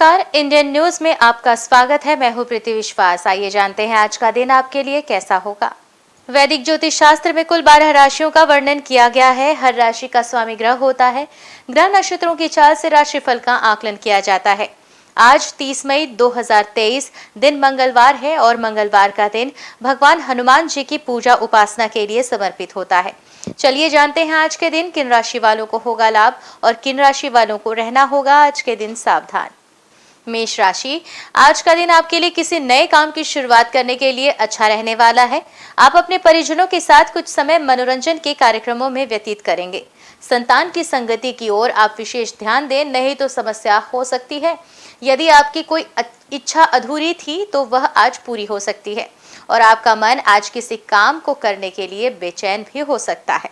नमस्कार, Indian news में आपका स्वागत है। मैं हूं प्रीति विश्वास। आइए जानते हैं आज का दिन आपके लिए कैसा होगा। वैदिक ज्योतिष शास्त्र में कुल 12 राशियों का वर्णन किया गया है। हर राशि का स्वामी ग्रह होता है। ग्रह नक्षत्रों की चाल से राशिफल का आकलन किया जाता है। आज 30 मई 2023 दिन मंगलवार है और मंगलवार का दिन भगवान हनुमान जी की पूजा उपासना के लिए समर्पित होता है। चलिए जानते हैं आज के दिन किन राशि वालों को होगा लाभ और किन राशि वालों को रहना होगा आज के दिन सावधान। मेष राशि, आज का दिन आपके लिए किसी नए काम की शुरुआत करने के लिए अच्छा रहने वाला है। आप अपने परिजनों के साथ कुछ समय मनोरंजन के कार्यक्रमों में व्यतीत करेंगे। संतान की संगति की ओर आप विशेष ध्यान दें, नहीं तो समस्या हो सकती है। यदि आपकी कोई इच्छा अधूरी थी तो वह आज पूरी हो सकती है और आपका मन आज किसी काम को करने के लिए बेचैन भी हो सकता है।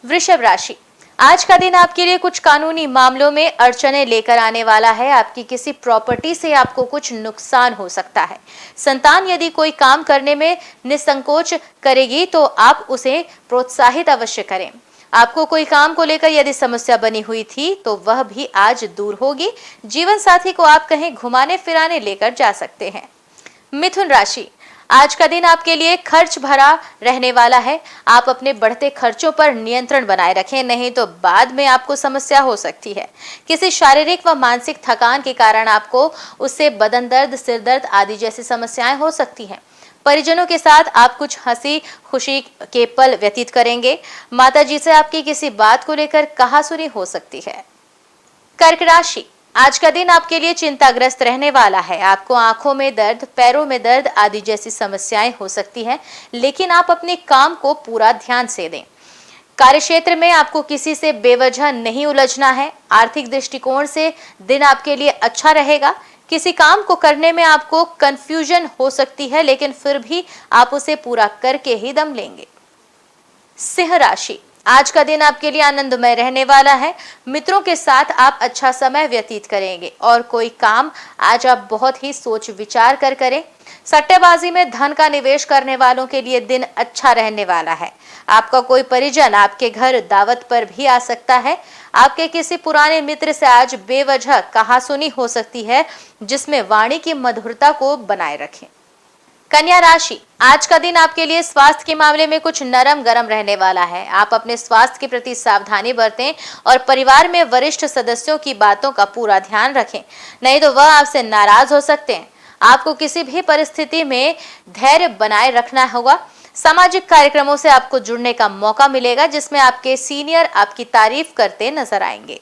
वृषभ राशि, आज का दिन आपके लिए कुछ कानूनी मामलों में अड़चने लेकर आने वाला है। आपकी किसी प्रॉपर्टी से आपको कुछ नुकसान हो सकता है। संतान यदि कोई काम करने में निसंकोच करेगी तो आप उसे प्रोत्साहित अवश्य करें। आपको कोई काम को लेकर यदि समस्या बनी हुई थी तो वह भी आज दूर होगी। जीवन साथी को आप कहीं घुमाने फिराने लेकर जा सकते हैं। मिथुन राशि, आज का दिन आपके लिए खर्च भरा रहने वाला है। आप अपने बढ़ते खर्चों पर नियंत्रण बनाए रखें, नहीं तो बाद में आपको समस्या हो सकती है। किसी शारीरिक व मानसिक थकान के कारण आपको उससे बदन दर्द, सिर दर्द आदि जैसी समस्याएं हो सकती हैं। परिजनों के साथ आप कुछ हंसी खुशी के पल व्यतीत करेंगे। माताजी से आपकी किसी बात को लेकर कहासुनी हो सकती है। कर्क राशि, आज का दिन आपके लिए चिंताग्रस्त रहने वाला है। आपको आंखों में दर्द, पैरों में दर्द आदि जैसी समस्याएं हो सकती हैं, लेकिन आप अपने काम को पूरा ध्यान से दें। कार्यक्षेत्र में आपको किसी से बेवजह नहीं उलझना है। आर्थिक दृष्टिकोण से दिन आपके लिए अच्छा रहेगा। किसी काम को करने में आपको कंफ्यूजन हो सकती है, लेकिन फिर भी आप उसे पूरा करके ही दम लेंगे। सिंह राशि, आज का दिन आपके लिए आनंदमय रहने वाला है। मित्रों के साथ आप अच्छा समय व्यतीत करेंगे और कोई काम आज आप बहुत ही सोच विचार कर करें। सट्टेबाजी में धन का निवेश करने वालों के लिए दिन अच्छा रहने वाला है। आपका कोई परिजन आपके घर दावत पर भी आ सकता है। आपके किसी पुराने मित्र से आज बेवजह कहासुनी हो सकती है, जिसमें वाणी की मधुरता को बनाए रखें। कन्या राशि, आज का दिन आपके लिए स्वास्थ्य के मामले में कुछ नरम गरम रहने वाला है। आप अपने स्वास्थ्य के प्रति सावधानी बरतें और परिवार में वरिष्ठ सदस्यों की बातों का पूरा ध्यान रखें, नहीं तो वह आपसे नाराज हो सकते हैं। आपको किसी भी परिस्थिति में धैर्य बनाए रखना होगा। सामाजिक कार्यक्रमों से आपको जुड़ने का मौका मिलेगा, जिसमें आपके सीनियर आपकी तारीफ करते नजर आएंगे।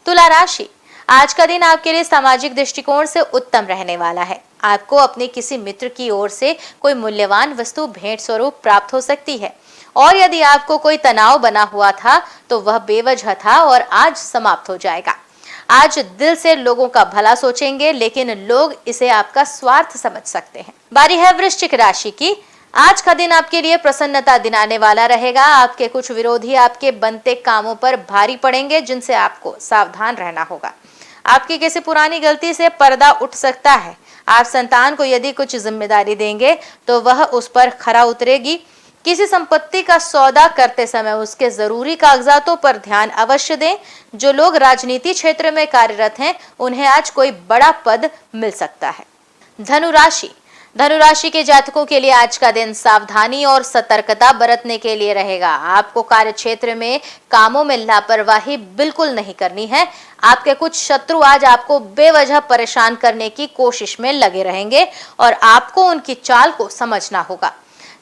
तुला राशि, आज का दिन आपके लिए सामाजिक दृष्टिकोण से उत्तम रहने वाला है। आपको अपने किसी मित्र की ओर से कोई मूल्यवान वस्तु भेंट स्वरूप प्राप्त हो सकती है और यदि आपको कोई तनाव बना हुआ था तो वह बेवजह था और आज समाप्त हो जाएगा। आज दिल से लोगों का भला सोचेंगे, लेकिन लोग इसे आपका स्वार्थ समझ सकते हैं। बारी है वृश्चिक राशि की। आज का दिन आपके लिए प्रसन्नता दिलाने वाला रहेगा। आपके कुछ विरोधी आपके बनते कामों पर भारी पड़ेंगे, जिनसे आपको सावधान रहना होगा। आपकी किसी पुरानी गलती से पर्दा उठ सकता है। आप संतान को यदि कुछ जिम्मेदारी देंगे तो वह उस पर खरा उतरेगी। किसी संपत्ति का सौदा करते समय उसके जरूरी कागजातों पर ध्यान अवश्य दें। जो लोग राजनीति क्षेत्र में कार्यरत हैं, उन्हें आज कोई बड़ा पद मिल सकता है। धनुराशि के जातकों के लिए आज का दिन सावधानी और सतर्कता बरतने के लिए रहेगा। आपको कार्य क्षेत्र में कामों में लापरवाही बिल्कुल नहीं करनी है। आपके कुछ शत्रु आज आपको बेवजह परेशान करने की कोशिश में लगे रहेंगे और आपको उनकी चाल को समझना होगा।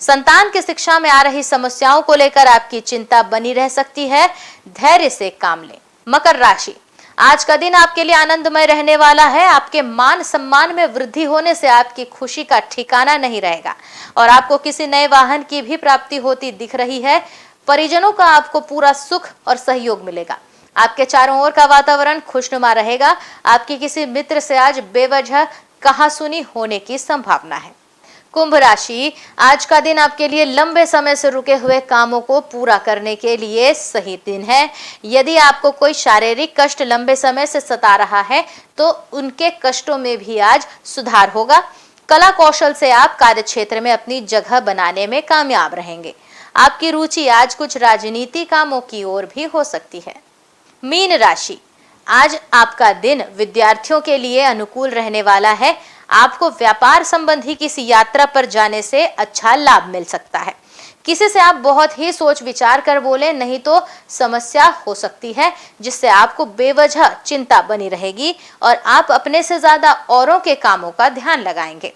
संतान की शिक्षा में आ रही समस्याओं को लेकर आपकी चिंता बनी रह सकती है। धैर्य से काम लें। मकर राशि, आज का दिन आपके लिए आनंदमय रहने वाला है। आपके मान सम्मान में वृद्धि होने से आपकी खुशी का ठिकाना नहीं रहेगा और आपको किसी नए वाहन की भी प्राप्ति होती दिख रही है। परिजनों का आपको पूरा सुख और सहयोग मिलेगा। आपके चारों ओर का वातावरण खुशनुमा रहेगा। आपकी किसी मित्र से आज बेवजह कहासुनी होने की संभावना है। कुंभ राशि, आज का दिन आपके लिए लंबे समय से रुके हुए कामों को पूरा करने के लिए सही दिन है। यदि आपको कोई शारीरिक कष्ट लंबे समय से सता रहा है तो उनके कष्टों में भी आज सुधार होगा। कला कौशल से आप कार्य क्षेत्र में अपनी जगह बनाने में कामयाब रहेंगे। आपकी रुचि आज कुछ राजनीति कामों की ओर भी हो सकती है। मीन राशि, आज आपका दिन विद्यार्थियों के लिए अनुकूल रहने वाला है। आपको व्यापार संबंधी किसी यात्रा पर जाने से अच्छा लाभ मिल सकता है। किसी से आप बहुत ही सोच विचार कर बोले, नहीं तो समस्या हो सकती है जिससे आपको बेवजह चिंता बनी रहेगी और आप अपने से ज्यादा औरों के कामों का ध्यान लगाएंगे,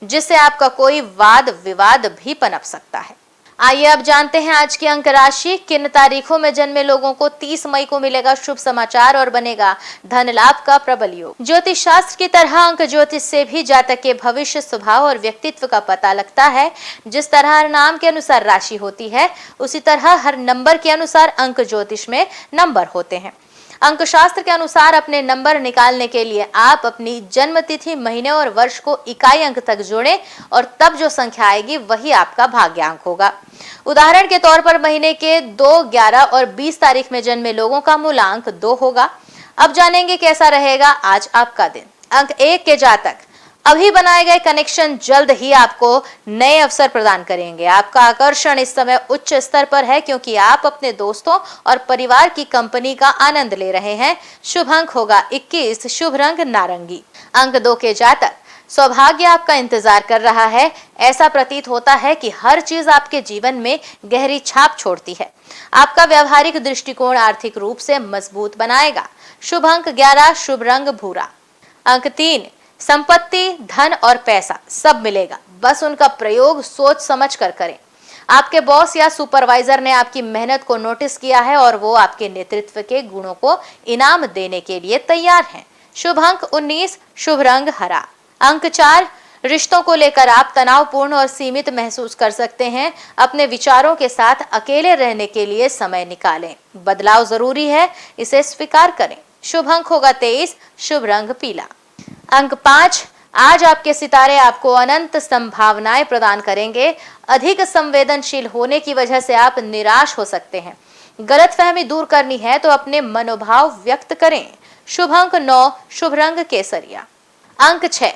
जिससे आपका कोई वाद विवाद भी पनप सकता है। आइए अब जानते हैं आज की अंक राशि। किन तारीखों में जन्मे लोगों को 30 मई को मिलेगा शुभ समाचार और बनेगा धन लाभ का प्रबल योग। ज्योतिष शास्त्र की तरह अंक ज्योतिष से भी जातक के भविष्य, स्वभाव और व्यक्तित्व का पता लगता है। जिस तरह हर नाम के अनुसार राशि होती है, उसी तरह हर नंबर के अनुसार अंक ज्योतिष में नंबर होते हैं। अंक शास्त्र के अनुसार अपने नंबर निकालने के लिए आप अपनी जन्म तिथि, महीने और वर्ष को इकाई अंक तक जोड़ें और तब जो संख्या आएगी वही आपका भाग्यांक होगा। उदाहरण के तौर पर महीने के 2, 11 और 20 तारीख में जन्मे लोगों का मूलांक 2 होगा। अब जानेंगे कैसा रहेगा आज आपका दिन। अंक 1 के जातक, अभी बनाए गए कनेक्शन जल्द ही आपको नए अवसर प्रदान करेंगे। आपका आकर्षण इस समय उच्च स्तर पर है क्योंकि आप अपने दोस्तों और परिवार की कंपनी का आनंद ले रहे हैं। शुभ अंक होगा 21, शुभ रंग नारंगी। अंक 2 के जातक, सौभाग्य आपका इंतजार कर रहा है। ऐसा प्रतीत होता है कि हर चीज आपके जीवन में गहरी छाप छोड़ती है। आपका व्यवहारिक दृष्टिकोण आर्थिक रूप से मजबूत बनाएगा। शुभ अंक 11, शुभ रंग भूरा। अंक 3, संपत्ति, धन और पैसा सब मिलेगा, बस उनका प्रयोग सोच समझ कर करें। आपके बॉस या सुपरवाइजर ने आपकी मेहनत को नोटिस किया है और वो आपके नेतृत्व के गुणों को इनाम देने के लिए तैयार हैं। शुभ अंक 19, शुभ रंग हरा। अंक 4, रिश्तों को लेकर आप तनावपूर्ण और सीमित महसूस कर सकते हैं। अपने विचारों के साथ अकेले रहने के लिए समय निकालें। बदलाव जरूरी है, इसे स्वीकार करें। शुभ अंक होगा 23, शुभ रंग पीला। अंक 5, आज आपके सितारे आपको अनंत संभावनाएं प्रदान करेंगे। अधिक संवेदनशील होने की वजह से आप निराश हो सकते हैं। गलतफहमी दूर करनी है तो अपने मनोभाव व्यक्त करें। शुभ अंक 9, शुभ रंग केसरिया। अंक 6,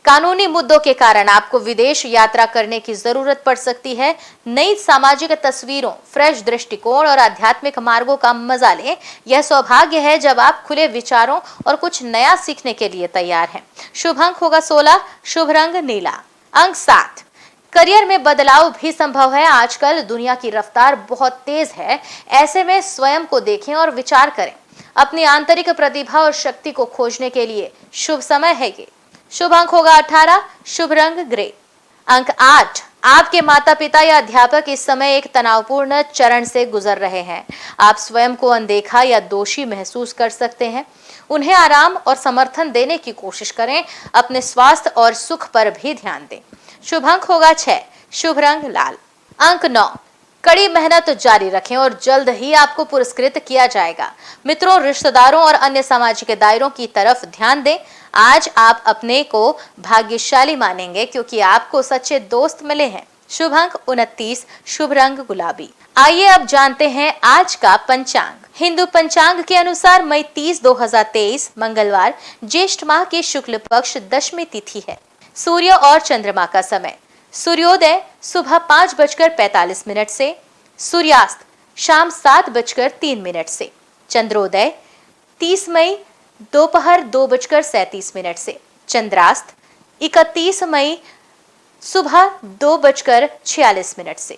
कानूनी मुद्दों के कारण आपको विदेश यात्रा करने की जरूरत पड़ सकती है। नई सामाजिक तस्वीरों, फ्रेश दृष्टिकोण और आध्यात्मिक मार्गों का मजा लें। यह सौभाग्य है जब आप खुले विचारों और कुछ नया सीखने के लिए तैयार हैं। शुभ अंक होगा 16, शुभ रंग नीला। अंक 7, करियर में बदलाव भी संभव है। आजकल दुनिया की रफ्तार बहुत तेज है, ऐसे में स्वयं को देखें और विचार करें। अपनी आंतरिक प्रतिभा और शक्ति को खोजने के लिए शुभ समय है ये। शुभ अंक होगा 18, शुभ रंग ग्रे। अंक 8, आपके माता पिता या अध्यापक इस समय एक तनावपूर्ण चरण से गुजर रहे हैं। आप स्वयं को अनदेखा या दोषी महसूस कर सकते हैं। उन्हें आराम और समर्थन देने की कोशिश करें। अपने स्वास्थ्य और सुख पर भी ध्यान दें। शुभ अंक होगा 6, शुभ रंग लाल। अंक 9, कड़ी मेहनत जारी रखें और जल्द ही आपको पुरस्कृत किया जाएगा। मित्रों, रिश्तेदारों और अन्य सामाजिक दायरों की तरफ ध्यान दें। आज आप अपने को भाग्यशाली मानेंगे क्योंकि आपको सच्चे दोस्त मिले हैं। शुभ अंक 29, शुभ रंग गुलाबी। आइए अब जानते हैं आज का पंचांग। हिंदू पंचांग के अनुसार मई 30, 2023 मंगलवार, ज्येष्ठ माह की शुक्ल पक्ष दशमी तिथि है। सूर्य और चंद्रमा का समय, सूर्योदय सुबह 5:45 से, सूर्यास्त शाम 7:03 से, चंद्रोदय 30 मई दोपहर 2:37 से, चंद्रास्त 31 मई सुबह 2:46 से।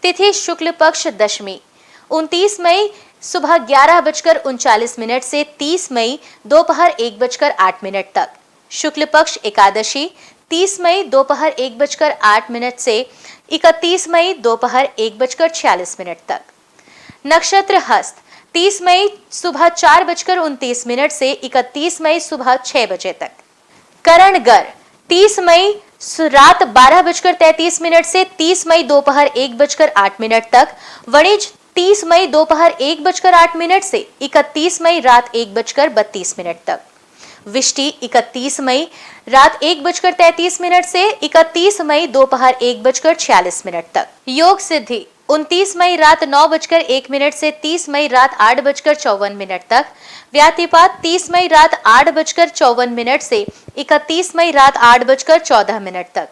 तिथि शुक्ल पक्ष दशमी 29 मई सुबह 11:39 से 30 मई दोपहर 1:08 तक। शुक्ल पक्ष एकादशी 30 मई दोपहर 1:08 से 31 मई दोपहर 1:46 तक। नक्षत्र हस्त 30 मई सुबह 4:29 से 31 मई सुबह 6 बजे तक। करण गर 30 मई रात 12:33 से 30 मई दोपहर 1:08 तक। वणिज 30 मई दोपहर 1:08 से 31 मई रात 1:32 तक। विष्टि 31 मई रात 1:33 से 31 मई दोपहर 1:46 तक। योग सिद्धि 29 मई रात 9:01 से 30 मई रात 8:54 तक। व्यातिपात 30 मई रात 8:54 से 31 मई रात 8:14 तक।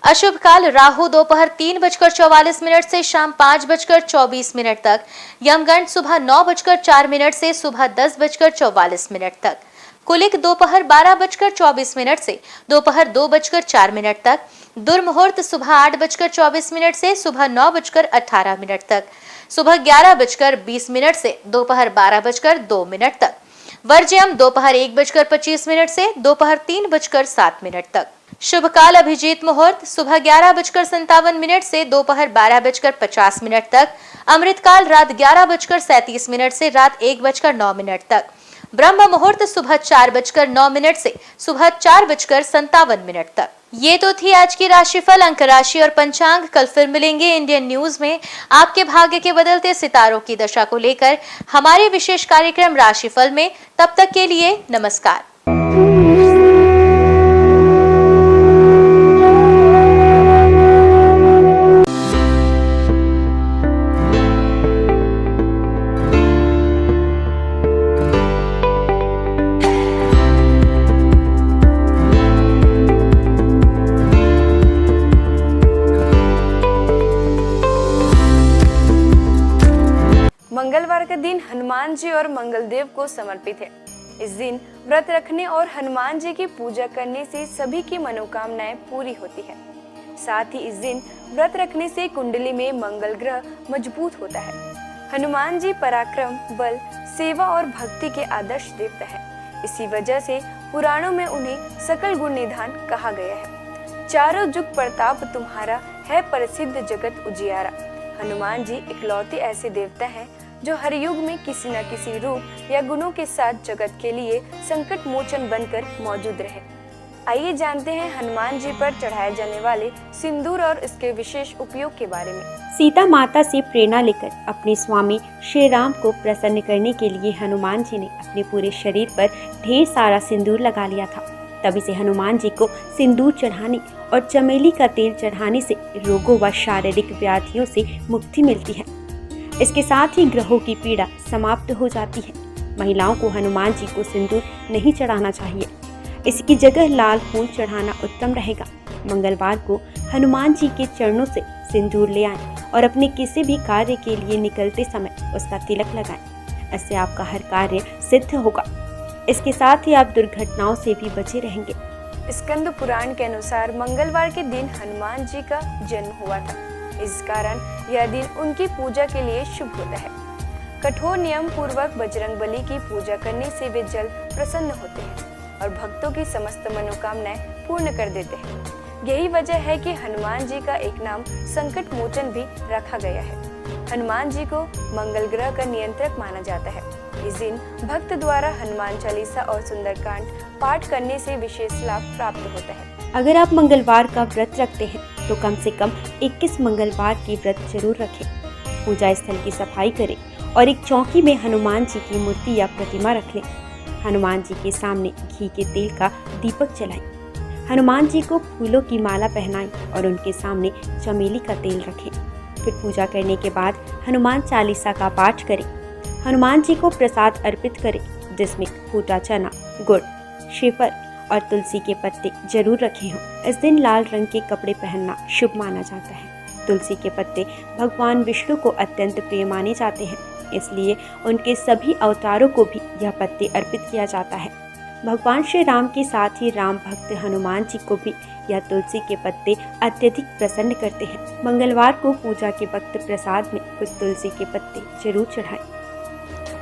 अशुभ काल राहु दोपहर 3:44 से शाम 5:24 तक, यमगंड सुबह 9:04 से सुबह 10:44 तक, कुलिक दोपहर 12:24 से दोपहर 2:04 तक, दुर्मुहूर्त सुबह 8:24 से सुबह 9:18 तक, सुबह 11:20 से दोपहर 12:02 तक, वर्ज्यम दोपहर 1:25 से दोपहर 3:07 तक। शुभ काल अभिजीत मुहूर्त सुबह 11:57 से दोपहर 12:50 तक, अमृत काल रात 11:37 से रात 1:09 तक, ब्रह्म मुहूर्त सुबह 4:09 से सुबह 4:57 तक। ये तो थी आज की राशिफल, अंक राशि और पंचांग। कल फिर मिलेंगे इंडियन न्यूज में आपके भाग्य के बदलते सितारों की दशा को लेकर हमारे विशेष कार्यक्रम राशिफल में। तब तक के लिए नमस्कार। मंगलवार का दिन हनुमान जी और मंगलदेव को समर्पित है। इस दिन व्रत रखने और हनुमान जी की पूजा करने से सभी की मनोकामनाएं पूरी होती है। साथ ही इस दिन व्रत रखने से कुंडली में मंगल ग्रह मजबूत होता है। हनुमान जी पराक्रम, बल, सेवा और भक्ति के आदर्श देवता है। इसी वजह से पुराणों में उन्हें सकल गुण निधान कहा गया है। चारों जुग प्रताप तुम्हारा है, प्रसिद्ध जगत उजियारा। हनुमान जी इकलौते ऐसे देवता हैं जो हर युग में किसी न किसी रूप या गुणों के साथ जगत के लिए संकट मोचन बनकर मौजूद रहे। आइए जानते हैं हनुमान जी पर चढ़ाए जाने वाले सिंदूर और इसके विशेष उपयोग के बारे में। सीता माता से प्रेरणा लेकर अपने स्वामी श्री राम को प्रसन्न करने के लिए हनुमान जी ने अपने पूरे शरीर पर ढेर सारा सिंदूर लगा लिया था। तभी से हनुमान जी को सिंदूर चढ़ाने और चमेली का तेल चढ़ाने से रोगों व शारीरिक व्याधियों से मुक्ति मिलती है। इसके साथ ही ग्रहों की पीड़ा समाप्त हो जाती है। महिलाओं को हनुमान जी को सिंदूर नहीं चढ़ाना चाहिए, इसकी जगह लाल फूल चढ़ाना उत्तम रहेगा। मंगलवार को हनुमान जी के चरणों से सिंदूर ले आएं और अपने किसी भी कार्य के लिए निकलते समय उसका तिलक लगाएं। इससे आपका हर कार्य सिद्ध होगा। इसके साथ ही आप दुर्घटनाओं से भी बचे रहेंगे। स्कंद पुराण के अनुसार मंगलवार के दिन हनुमान जी का जन्म हुआ था। इस कारण यह दिन उनकी पूजा के लिए शुभ होता है। कठोर नियम पूर्वक बजरंगबली की पूजा करने से वे जल्द प्रसन्न होते हैं और भक्तों की समस्त मनोकामनाएं पूर्ण कर देते हैं। यही वजह है कि हनुमान जी का एक नाम संकट मोचन भी रखा गया है। हनुमान जी को मंगल ग्रह का नियंत्रक माना जाता है। इस दिन भक्त द्वारा हनुमान चालीसा और सुंदरकांड पाठ करने से विशेष लाभ प्राप्त होता है। अगर आप मंगलवार का व्रत रखते हैं तो कम से कम 21 मंगलवार की व्रत जरूर रखें। पूजा स्थल की सफाई करें और एक चौकी में हनुमान जी की मूर्ति या प्रतिमा रख लें। हनुमान जी के सामने घी के तेल का दीपक जलाएं। हनुमान जी को फूलों की माला पहनाएं और उनके सामने चमेली का तेल रखें। फिर पूजा करने के बाद हनुमान चालीसा का पाठ करें। हनुमान जी को प्रसाद अर्पित करें, जिसमें फूटा चना, गुड़, श्रीफल और तुलसी के पत्ते जरूर रखे हों। इस दिन लाल रंग के कपड़े पहनना शुभ माना जाता है। तुलसी के पत्ते भगवान विष्णु को अत्यंत प्रिय माने जाते हैं, इसलिए उनके सभी अवतारों को भी यह पत्ते अर्पित किया जाता है। भगवान श्री राम के साथ ही राम भक्त हनुमान जी को भी यह तुलसी के पत्ते अत्यधिक प्रसन्न करते हैं। मंगलवार को पूजा के वक्त प्रसाद में कुछ तुलसी के पत्ते जरूर चढ़ाएं।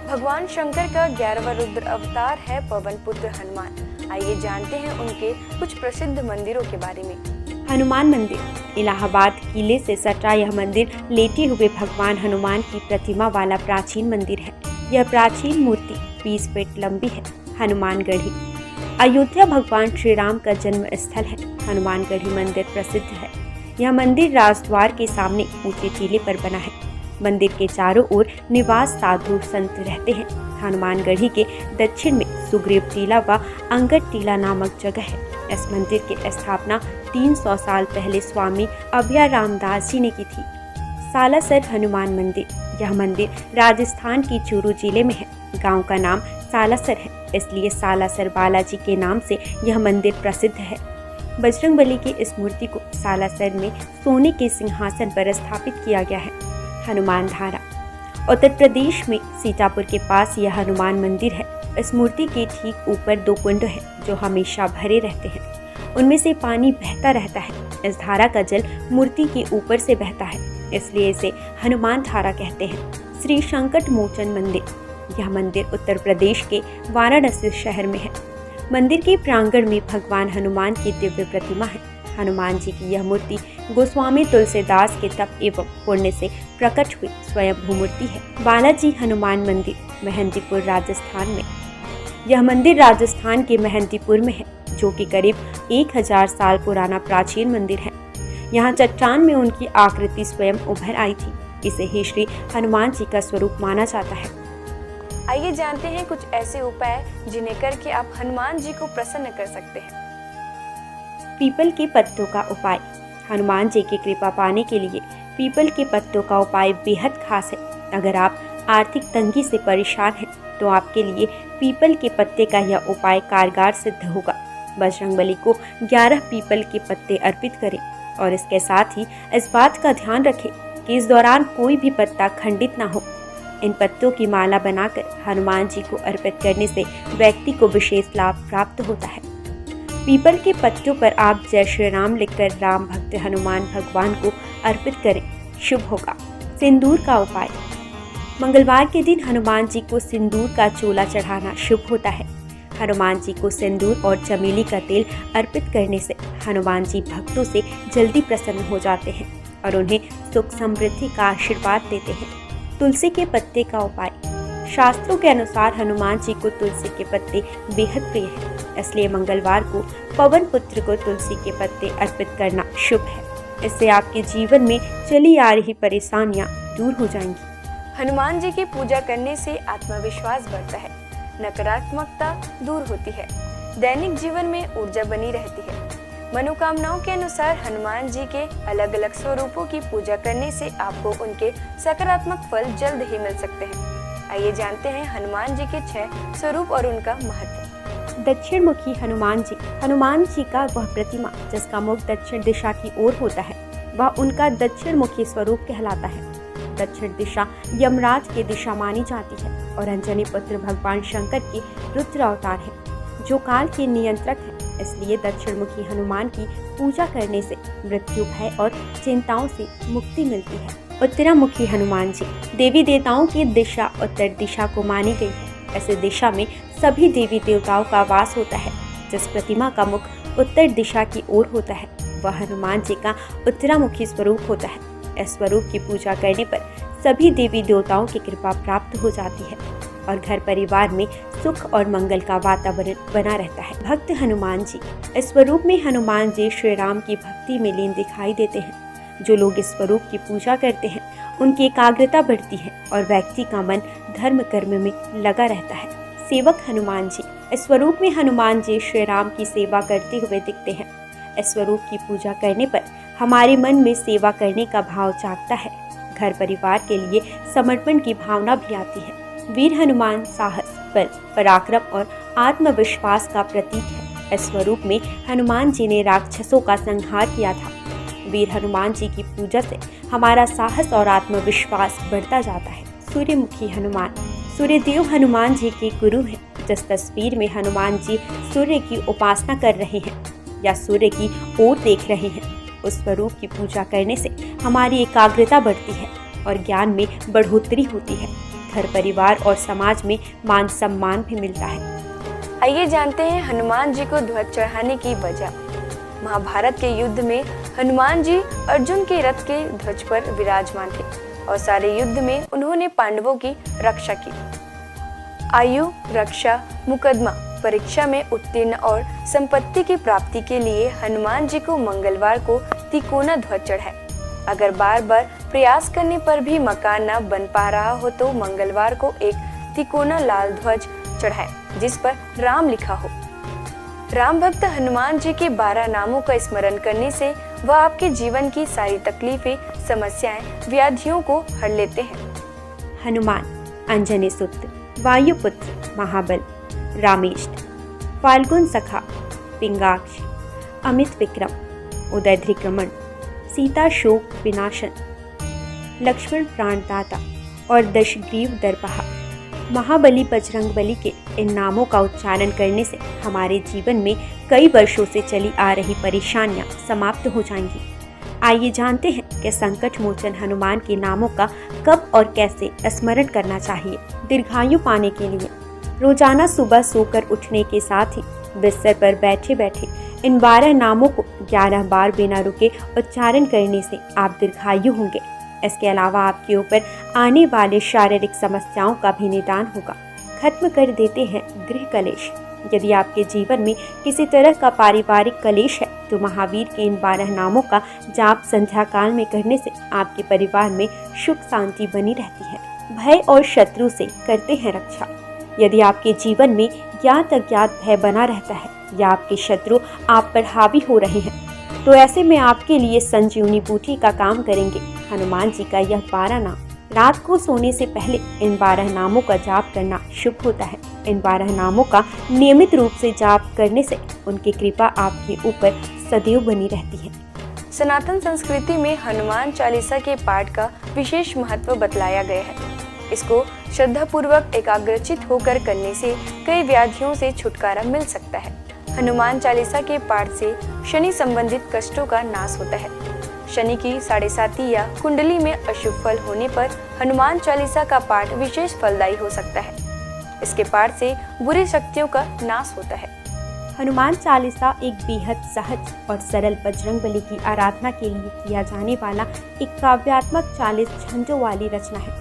भगवान शंकर का 11वां रुद्र अवतार है पवन पुत्र हनुमान। आइए जानते हैं उनके कुछ प्रसिद्ध मंदिरों के बारे में। हनुमान मंदिर, इलाहाबाद किले से सटा यह मंदिर लेटे हुए भगवान हनुमान की प्रतिमा वाला प्राचीन मंदिर है। यह प्राचीन मूर्ति 20 फीट लंबी है। हनुमानगढ़ी, अयोध्या भगवान श्री राम का जन्म स्थल है। हनुमानगढ़ी मंदिर प्रसिद्ध है। यह मंदिर राजद्वार के सामने ऊंचे टीले पर बना है। मंदिर के चारों ओर निवास साधु संत रहते हैं। हनुमानगढ़ी के दक्षिण में सुग्रीव टीला व अंगद टीला नामक जगह है। इस मंदिर की स्थापना 300 साल पहले स्वामी अभय रामदास जी ने की थी। सालासर हनुमान मंदिर, यह मंदिर राजस्थान की चूरू जिले में है। गांव का नाम सालासर है, इसलिए सालासर बालाजी के नाम से यह मंदिर प्रसिद्ध है। बजरंगबली की इस मूर्ति को सालासर में सोने के सिंहासन पर स्थापित किया गया है। हनुमान धारा उत्तर प्रदेश में सीतापुर के पास यह हनुमान मंदिर है। इस मूर्ति के ठीक ऊपर 2 कुंड हैं जो हमेशा भरे रहते हैं। उनमें से पानी बहता रहता है। इस धारा का जल मूर्ति के ऊपर से बहता है, इसलिए इसे हनुमान धारा कहते हैं। श्री संकट मोचन मंदिर यह मंदिर उत्तर प्रदेश के वाराणसी शहर में है। मंदिर के प्रांगण में भगवान हनुमान की दिव्य प्रतिमा है। हनुमान जी की यह मूर्ति गोस्वामी तुलसीदास के तप एवं पुण्य से प्रकट हुई स्वयं मूर्ति है। बालाजी हनुमान मंदिर मेहंदीपुर राजस्थान में। यह मंदिर राजस्थान के मेहंदीपुर में है, जो कि करीब 1000 साल पुराना प्राचीन मंदिर है। यहाँ चट्टान में उनकी आकृति स्वयं उभर आई थी। इसे ही श्री हनुमान जी का स्वरूप माना जाता है। आइए जानते हैं कुछ ऐसे उपाय जिन्हें करके आप हनुमान जी को प्रसन्न कर सकते हैं। पीपल के पत्तों का उपाय। हनुमान जी की कृपा पाने के लिए पीपल के पत्तों का उपाय बेहद खास है। अगर आप आर्थिक तंगी से परेशान हैं तो आपके लिए पीपल के पत्ते का यह उपाय कारगर सिद्ध होगा। बजरंगबली को 11 पीपल के पत्ते अर्पित करें और इसके साथ ही इस बात का ध्यान रखें कि इस दौरान कोई भी पत्ता खंडित ना हो। इन पत्तों की माला बनाकर हनुमान जी को अर्पित करने से व्यक्ति को विशेष लाभ प्राप्त होता है। पीपल के पत्तों पर आप जय श्री राम लिखकर राम भक्त हनुमान भगवान को अर्पित करें, शुभ होगा। सिंदूर का उपाय। मंगलवार के दिन हनुमान जी को सिंदूर का चोला चढ़ाना शुभ होता है। हनुमान जी को सिंदूर और चमेली का तेल अर्पित करने से हनुमान जी भक्तों से जल्दी प्रसन्न हो जाते हैं और उन्हें सुख समृद्धि का आशीर्वाद देते हैं। तुलसी के पत्ते का उपाय। शास्त्रों के अनुसार हनुमान जी को तुलसी के पत्ते बेहद प्रिय है, इसलिए मंगलवार को पवन पुत्र को तुलसी के पत्ते अर्पित करना शुभ है। इससे आपके जीवन में चली आ रही परेशानियां दूर हो जाएंगी। हनुमान जी की पूजा करने से आत्मविश्वास बढ़ता है, नकारात्मकता दूर होती है, दैनिक जीवन में ऊर्जा बनी रहती है। मनोकामनाओं के अनुसार हनुमान जी के अलग अलग स्वरूपों की पूजा करने से आपको उनके सकारात्मक फल जल्द ही मिल सकते हैं। आइए जानते हैं हनुमान जी के 6 स्वरूप और उनका महत्व। दक्षिण मुखी हनुमान जी। हनुमान जी का वह प्रतिमा जिसका मुख दक्षिण दिशा की ओर होता है, वह उनका दक्षिण मुखी स्वरूप कहलाता है। दक्षिण दिशा यमराज की दिशा मानी जाती है और अंजनी पुत्र भगवान शंकर के रुद्र अवतार है, जो काल के नियंत्रक है। इसलिए दक्षिण मुखी हनुमान की पूजा करने से मृत्यु भय और चिंताओं से मुक्ति मिलती है। उत्तरामुखी हनुमान जी। देवी देवताओं की दिशा उत्तर दिशा को मानी गई है। ऐसे दिशा में सभी देवी देवताओं का वास होता है। जिस प्रतिमा का मुख उत्तर दिशा की ओर होता है, वह हनुमान जी का उत्तरामुखी स्वरूप होता है। इस स्वरूप की पूजा करने पर सभी देवी देवताओं की कृपा प्राप्त हो जाती है और घर परिवार में सुख और मंगल का वातावरण बना रहता है। भक्त हनुमान जी। इस स्वरूप में हनुमान जी श्री राम की भक्ति में लीन दिखाई देते हैं। जो लोग इस स्वरूप की पूजा करते हैं, उनकी एकाग्रता बढ़ती है और व्यक्ति का मन धर्म कर्म में लगा रहता है। सेवक हनुमान जी। इस स्वरूप में हनुमान जी श्री राम की सेवा करते हुए दिखते हैं। इस स्वरूप की पूजा करने पर हमारे मन में सेवा करने का भाव जागता है। घर परिवार के लिए समर्पण की भावना भी आती है। वीर हनुमान साहस, बल, पराक्रम और आत्मविश्वास का प्रतीक है। इस स्वरूप में हनुमान जी ने राक्षसों का संहार किया था। वीर हनुमान जी की पूजा से हमारा साहस और आत्मविश्वास बढ़ता जाता है। सूर्यमुखी हनुमान। सूर्यदेव हनुमान जी के गुरु हैं। जिस तस्वीर में हनुमान जी सूर्य की उपासना कर रहे हैं या सूर्य की ओर देख रहे हैं, उस स्वरूप की पूजा करने से हमारी एकाग्रता बढ़ती है और ज्ञान में बढ़ोतरी होती है। घर परिवार और समाज में मान सम्मान भी मिलता है। आइए जानते हैं हनुमान जी को ध्वज चढ़ाने की वजह। महाभारत के युद्ध में हनुमान जी अर्जुन के रथ के ध्वज पर विराजमान थे और सारे युद्ध में उन्होंने पांडवों की रक्षा की। आयु, रक्षा, मुकदमा, परीक्षा में उत्तीर्ण और संपत्ति की प्राप्ति के लिए हनुमान जी को मंगलवार को तिकोना ध्वज चढ़ाए। अगर बार बार प्रयास करने पर भी मकान न बन पा रहा हो तो मंगलवार को एक तिकोना लाल ध्वज चढ़ाए जिस पर राम लिखा हो। राम भक्त हनुमान जी के 12 नामों का स्मरण करने से वह आपके जीवन की सारी तकलीफें, समस्याएं, व्याधियों को हर लेते हैं। हनुमान। अंजनी सुत्र, वायुपुत्र, महाबल, रामेष्ट, फाल्गुन सखा, पिंगाक्ष, अमित विक्रम, उदय ध्रिक्रमण, सीता शोक विनाशन, लक्ष्मण प्राणदाता और दशग्रीव दर्पहा। महाबली बजरंगबली के इन नामों का उच्चारण करने से हमारे जीवन में कई वर्षों से चली आ रही परेशानियां समाप्त हो जाएंगी। आइए जानते हैं कि संकट मोचन हनुमान के नामों का कब और कैसे स्मरण करना चाहिए। दीर्घायु पाने के लिए रोजाना सुबह सोकर उठने के साथ ही बिस्तर पर बैठे बैठे इन 12 नामों को 11 बार बिना रुके उच्चारण करने से आप दीर्घायु होंगे। इसके अलावा आपके ऊपर आने वाले शारीरिक समस्याओं का भी निदान होगा। खत्म कर देते हैं गृह कलेश। यदि आपके जीवन में किसी तरह का पारिवारिक कलेश है तो महावीर के इन 12 नामों का जाप संध्या काल में करने से आपके परिवार में सुख शांति बनी रहती है। भय और शत्रु से करते हैं रक्षा। यदि आपके जीवन में ज्ञात अज्ञात भय बना रहता है या आपके शत्रु आप पर हावी हो रहे हैं तो ऐसे में आपके लिए संजीवनी बूटी का काम करेंगे हनुमान जी का यह 12 नाम। रात को सोने से पहले इन 12 नामों का जाप करना शुभ होता है। इन 12 नामों का नियमित रूप से जाप करने से उनकी कृपा आपके ऊपर सदैव बनी रहती है। सनातन संस्कृति में हनुमान चालीसा के पाठ का विशेष महत्व बतलाया गया है। इसको श्रद्धापूर्वक एकाग्रचित होकर करने से कई व्याधियों से छुटकारा मिल सकता है। हनुमान चालीसा के पाठ से शनि संबंधित कष्टों का नाश होता है। शनि की 7.5 या कुंडली में अशुभ फल होने पर हनुमान चालीसा का पाठ विशेष फलदायी हो सकता है। इसके पाठ से बुरी शक्तियों का नाश होता है। हनुमान चालीसा एक बेहद सहज और सरल बजरंगबली की आराधना के लिए किया जाने वाला एक काव्यात्मक 40 छंदों वाली रचना है।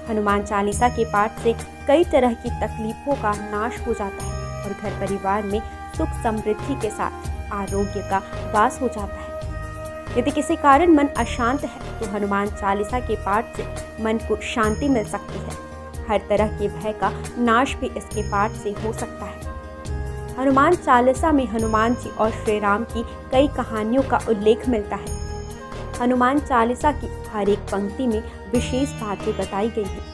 हनुमान चालीसा के पाठ से कई तरह की तकलीफों का नाश हो जाता है और घर परिवार में सुख समृद्धि के साथ आरोग्य का वास हो जाता है। यदि किसी कारण मन अशांत है तो हनुमान चालीसा के पाठ से मन को शांति मिल सकती है। हर तरह के भय का नाश भी इसके पाठ से हो सकता है। हनुमान चालीसा में हनुमान जी और श्री राम की कई कहानियों का उल्लेख मिलता है। हनुमान चालीसा की हर एक पंक्ति में विशेष बातें बताई गई हैं।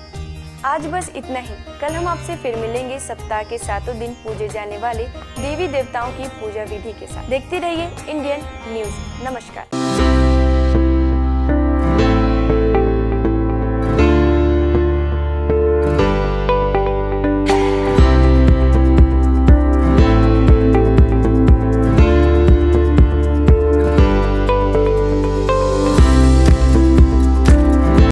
आज बस इतना ही। कल हम आपसे फिर मिलेंगे सप्ताह के 7 दिन पूजे जाने वाले देवी देवताओं की पूजा विधि के साथ। देखते रहिए इंडियन न्यूज। नमस्कार।